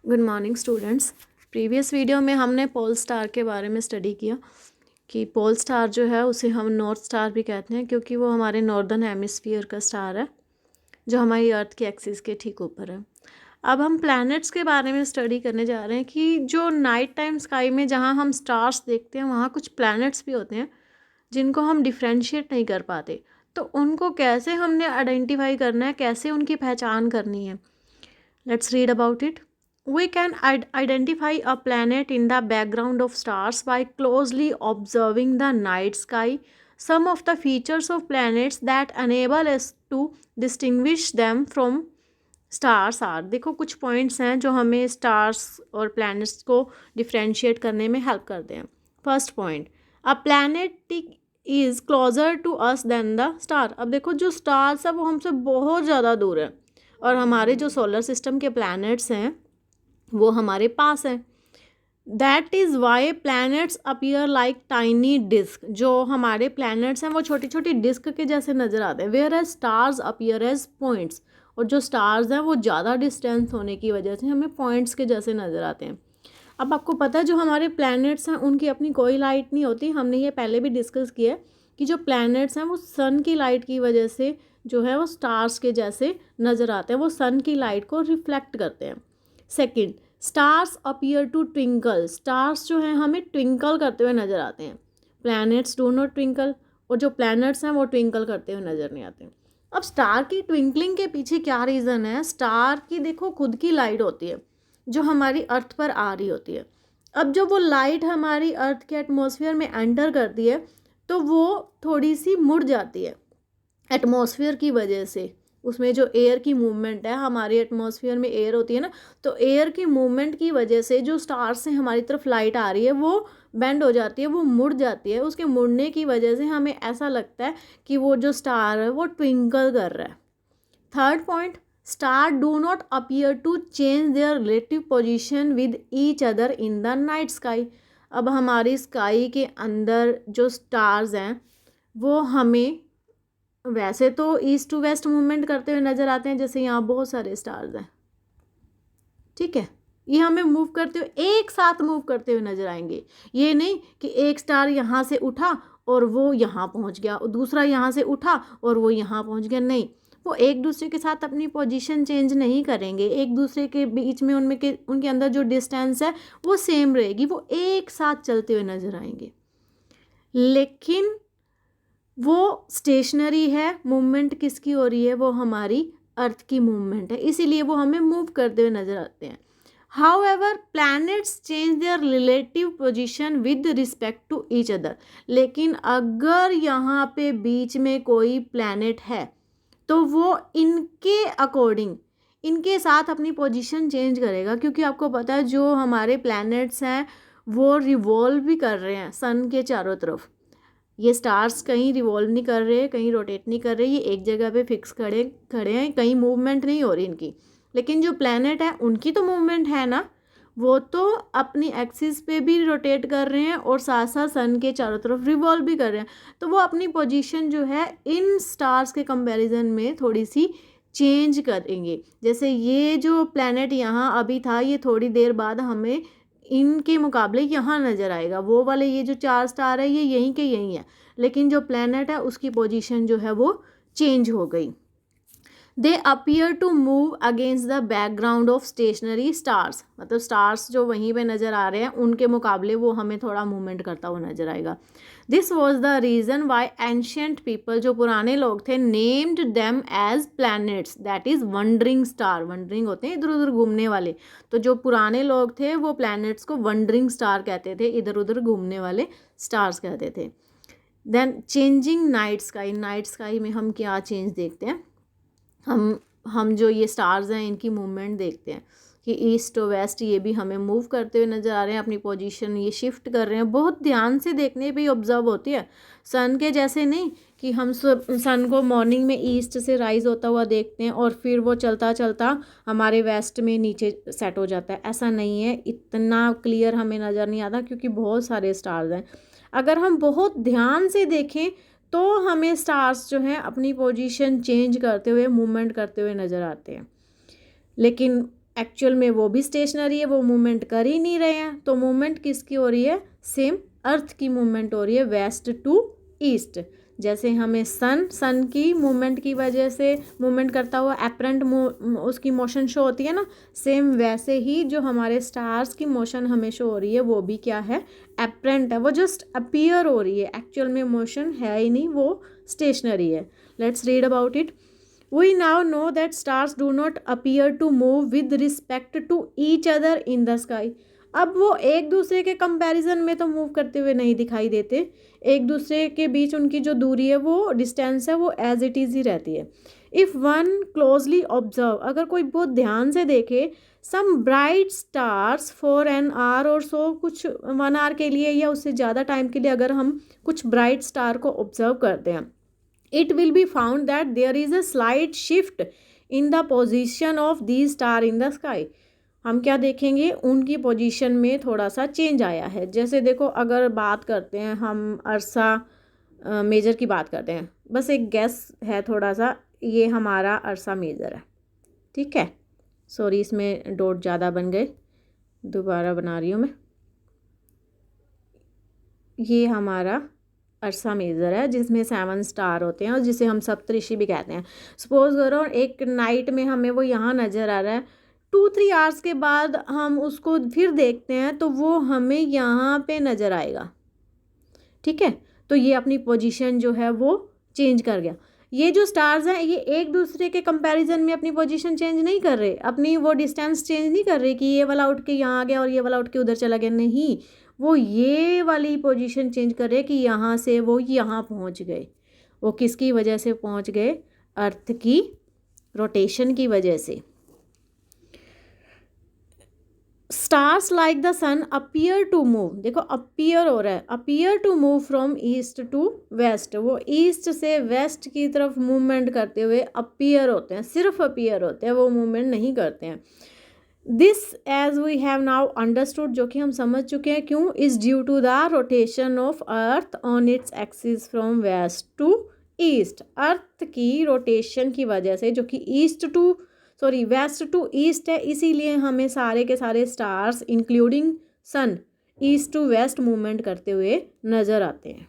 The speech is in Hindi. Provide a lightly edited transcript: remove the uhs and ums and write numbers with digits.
Good morning students. Previous video में हमने पोल स्टार के बारे में स्टडी किया कि पोल स्टार जो है उसे हम नॉर्थ स्टार भी कहते हैं क्योंकि वो हमारे नॉर्दर्न हेमिस्फीयर का स्टार है जो हमारी अर्थ के एक्सिस के ठीक ऊपर है। अब हम प्लैनेट्स के बारे में स्टडी करने जा रहे हैं कि जो नाइट टाइम स्काई में जहाँ हम स्टार्स देखते हैं वहाँ कुछ प्लैनेट्स भी होते हैं जिनको हम डिफ्रेंशिएट नहीं कर पाते, तो उनको कैसे हमने आइडेंटिफाई करना है, कैसे उनकी पहचान करनी है। Let's read about it. We can identify a planet in the background of stars by closely observing the night sky. Some of the features of planets that enable us to distinguish them from stars are, देखो कुछ पॉइंट्स हैं जो हमें स्टार्स और प्लैनेट्स को डिफ्रेंशिएट करने में हेल्प करते हैं। First point, a planet is closer to us than the star. अब देखो जो स्टार्स है वो हमसे बहुत ज़्यादा दूर है और हमारे जो सोलर सिस्टम के प्लैनेट्स हैं वो हमारे पास हैं। That is why planets appear like tiny disc. जो हमारे प्लैनेट्स हैं वो छोटी छोटी डिस्क के जैसे नज़र आते हैं, whereas stars appear as points. और जो स्टार्स हैं वो ज़्यादा डिस्टेंस होने की वजह से हमें पॉइंट्स के जैसे नज़र आते हैं। अब आपको पता है जो हमारे प्लैनेट्स हैं उनकी अपनी कोई लाइट नहीं होती। हमने ये पहले भी डिस्कस किया है कि जो प्लैनेट्स हैं वो सन की लाइट की वजह से जो है वो स्टार्स के जैसे नज़र आते हैं, वो सन की लाइट को रिफ्लेक्ट करते हैं। Second, stars appear to twinkle. Stars जो हैं हमें ट्विंकल करते हुए नज़र आते हैं। प्लैनेट्स डू नॉट ट्विंकल, और जो प्लैनेट्स हैं वो ट्विंकल करते हुए नज़र नहीं आते। अब स्टार की ट्विंकलिंग के पीछे क्या रीज़न है? स्टार की देखो खुद की लाइट होती है जो हमारी अर्थ पर आ रही होती है। अब जब वो लाइट हमारी अर्थ के एटमॉस्फेयर में एंटर करती है तो वो थोड़ी सी मुड़ जाती है एटमॉस्फेयर की वजह से। उसमें जो एयर की मूवमेंट है, हमारे एटमॉस्फेयर में एयर होती है ना, तो एयर की मूवमेंट की वजह से जो स्टार से हमारी तरफ लाइट आ रही है वो बेंड हो जाती है, वो मुड़ जाती है। उसके मुड़ने की वजह से हमें ऐसा लगता है कि वो जो स्टार है वो ट्विंकल कर रहा है। Third point, star do not appear to change their relative position with each other in the night sky. अब हमारी स्काई के अंदर जो स्टार्स हैं वो हमें वैसे तो ईस्ट टू वेस्ट मूवमेंट करते हुए नज़र आते हैं, जैसे यहाँ बहुत सारे स्टार्स हैं, ठीक है। ये हमें मूव करते हुए एक साथ मूव करते हुए नज़र आएंगे। ये नहीं कि एक स्टार यहाँ से उठा और वो यहाँ पहुँच गया और दूसरा यहाँ से उठा और वो यहाँ पहुँच गया, नहीं। वो एक दूसरे के साथ अपनी पोजीशन चेंज नहीं करेंगे, एक दूसरे के बीच में उनके अंदर जो डिस्टेंस है वो सेम रहेगी, वो एक साथ चलते हुए नज़र आएंगे। लेकिन वो स्टेशनरी है, मूवमेंट किसकी हो रही है? वो हमारी अर्थ की मूवमेंट है, इसीलिए वो हमें मूव करते हुए नजर आते हैं। However planets change their relative position with respect to each other. लेकिन अगर यहाँ पे बीच में कोई प्लैनेट है तो वो इनके अकॉर्डिंग इनके साथ अपनी पोजीशन चेंज करेगा, क्योंकि आपको पता है जो हमारे प्लैनेट्स हैं वो रिवॉल्व भी कर रहे हैं सन के चारों तरफ। ये स्टार्स कहीं रिवॉल्व नहीं कर रहे, कहीं रोटेट नहीं कर रहे, ये एक जगह पे फिक्स खड़े खड़े हैं, कहीं मूवमेंट नहीं हो रही इनकी। लेकिन जो प्लैनेट है उनकी तो मूवमेंट है ना, वो तो अपनी एक्सिस पे भी रोटेट कर रहे हैं और साथ साथ सन के चारों तरफ रिवॉल्व भी कर रहे हैं। तो वो अपनी पोजीशन जो है इन स्टार्स के कंपैरिजन में थोड़ी सी चेंज करेंगे। जैसे ये जो प्लैनेट यहाँ अभी था, ये थोड़ी देर बाद हमें इनके मुकाबले यहाँ नज़र आएगा। वो वाले ये जो चार स्टार है ये यहीं के यहीं है, लेकिन जो प्लैनेट है उसकी पोजीशन जो है वो चेंज हो गई। They appear to move against the background of stationary stars. मतलब स्टार्स जो वहीं पे नज़र आ रहे हैं उनके मुकाबले वो हमें थोड़ा मूवमेंट करता हुआ नज़र आएगा। This was the reason why ancient people, जो पुराने लोग थे, named them as planets, that is wandering star. Wandering होते हैं इधर उधर घूमने वाले, तो जो पुराने लोग थे वो प्लैनेट्स को वंडरिंग स्टार कहते थे, इधर उधर घूमने वाले स्टार्स कहते थे। Then changing night sky. Night sky में हम क्या चेंज देखते हैं? हम जो ये स्टार्स हैं इनकी मूवमेंट देखते हैं कि ईस्ट टू वेस्ट ये भी हमें मूव करते हुए नज़र आ रहे हैं, अपनी पोजीशन ये शिफ्ट कर रहे हैं। बहुत ध्यान से देखने पे ऑब्जर्व होती है, सन के जैसे नहीं कि हम सन को मॉर्निंग में ईस्ट से राइज होता हुआ देखते हैं और फिर वो चलता चलता हमारे वेस्ट में नीचे सेट हो जाता है। ऐसा नहीं है, इतना क्लियर हमें नज़र नहीं आता क्योंकि बहुत सारे स्टार्स हैं। अगर हम बहुत ध्यान से देखें तो हमें स्टार्स जो हैं अपनी पोजीशन चेंज करते हुए मूवमेंट करते हुए नज़र आते हैं। लेकिन एक्चुअल में वो भी स्टेशनरी है, वो मूवमेंट कर ही नहीं रहे हैं। तो मूवमेंट किसकी हो रही है? सेम अर्थ की मूवमेंट हो रही है वेस्ट टू ईस्ट। जैसे हमें सन की मूवमेंट की वजह से मूवमेंट करता हुआ एपरेंट उसकी मोशन शो होती है ना, सेम वैसे ही जो हमारे स्टार्स की मोशन हमें शो हो रही है वो भी क्या है? एपरेंट है। वो जस्ट अपीयर हो रही है, एक्चुअल में मोशन है ही नहीं, वो स्टेशनरी है। Let's read about it. We now know that stars do not appear to move with respect to each other in the sky. अब वो एक दूसरे के कंपैरिजन में तो मूव करते हुए नहीं दिखाई देते, एक दूसरे के बीच उनकी जो दूरी है, वो डिस्टेंस है, वो एज इट इज़ ही रहती है। इफ़ वन क्लोजली ऑब्जर्व, अगर कोई बहुत ध्यान से देखे, some bright stars for an hour or so, कुछ 1 आवर के लिए या उससे ज़्यादा टाइम के लिए अगर हम कुछ ब्राइट स्टार को ऑब्जर्व करते हैं, it will be found that there is a slight shift in the position of these star in the sky. हम क्या देखेंगे? उनकी पोजीशन में थोड़ा सा चेंज आया है। जैसे देखो, अगर बात करते हैं हम अर्सा मेजर की बात करते हैं, बस एक गैस है थोड़ा सा, ये हमारा अर्सा मेजर है, ठीक है। सॉरी, इसमें डॉट ज़्यादा बन गए, दोबारा बना रही हूँ मैं। ये हमारा अर्सा मेजर है जिसमें 7 स्टार होते हैं और जिसे हम सप्तऋषि भी कहते हैं। सपोज करो एक नाइट में हमें वो यहाँ नज़र आ रहा है, 2-3 आवर्स के बाद हम उसको फिर देखते हैं तो वो हमें यहाँ पे नज़र आएगा, ठीक है। तो ये अपनी पोजीशन जो है वो चेंज कर गया। ये जो स्टार्स हैं ये एक दूसरे के कंपैरिजन में अपनी पोजीशन चेंज नहीं कर रहे, अपनी वो डिस्टेंस चेंज नहीं कर रहे कि ये वाला उठ के यहाँ आ गया और ये वाला उठ के उधर चला गया, नहीं, वो ये वाली पोजीशन चेंज कर रहे कि यहाँ से वो यहाँ पहुँच गए। वो किसकी वजह से पहुँच गए? अर्थ की रोटेशन की वजह से। Stars like the sun appear to move, देखो अपीयर हो रहा है, appear to move from east to west, वो ईस्ट से वेस्ट की तरफ मूवमेंट करते हुए अपीयर होते हैं, सिर्फ अपीयर होते हैं, वो मूवमेंट नहीं करते हैं। This as we have now understood, जो कि हम समझ चुके हैं, क्यों? Is due to the rotation of earth on its axis from west to east. Earth की रोटेशन की वजह से, जो कि वेस्ट टू ईस्ट है, इसीलिए हमें सारे के सारे stars including sun east to west movement करते हुए नज़र आते हैं।